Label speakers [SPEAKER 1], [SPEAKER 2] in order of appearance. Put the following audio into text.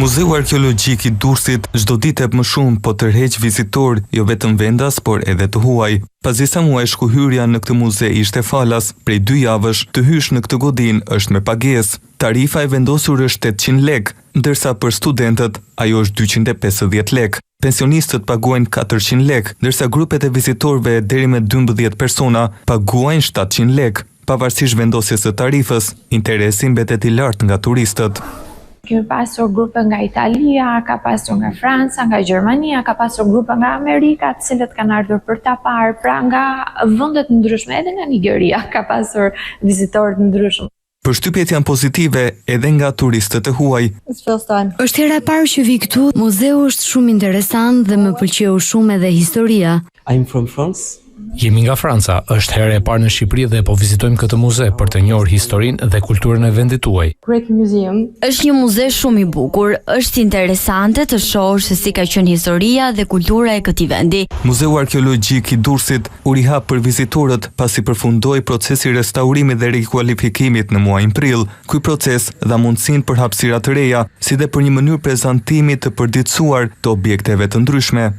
[SPEAKER 1] Muzeu Arkeologjik i Durrësit çdo ditë më shumë po tërheq vizitor, jo vetëm vendas, por edhe të huaj. Pas disa muajsh ku hyrja në këtë muze ishte falas, prej 2 javësh të hysh në këtë godinë është me pagesë. Tarifa e vendosur është 800 lekë, ndërsa për studentët ajo është 250 lekë. Pensionistët paguajnë 400 lekë, ndërsa grupet e vizitorëve deri me 12 persona paguajnë 700 lekë. Pavarësisht vendosjes së tarifës, interesi mbetet i lartë nga turistët.
[SPEAKER 2] Kemi pasur grupe nga Italia, ka pasur nga Franca, nga Gjermania, ka pasur grupe nga Amerika, të cilët kanë ardhur për ta parë, pra nga vende të ndryshme, edhe nga Nigeria ka pasur vizitorë të ndryshëm.
[SPEAKER 1] Përshtypjet janë pozitive edhe nga turistët e huaj.
[SPEAKER 3] Është hera e parë që vi këtu, muzeu është shumë interesant dhe më pëlqeu shumë edhe historia.
[SPEAKER 4] I'm from France.
[SPEAKER 5] Jemi nga Franca, është herë e parë në Shqipëri dhe po vizitojmë këtë muze për të njohur historinë dhe kulturën e vendit tuaj.
[SPEAKER 3] Është një muze shumë i bukur, është interesante të shohësh se si ka qenë historia dhe kultura e këtij vendi.
[SPEAKER 1] Muzeu Arkeologjik i Durrësit u rihap për vizitorët pasi përfundoi procesi restaurimit dhe rikualifikimit në muajin prill. Ky proces dha mundësinë për hapësira të reja, si dhe për një mënyrë prezantimi të përditësuar të objekteve të ndryshme.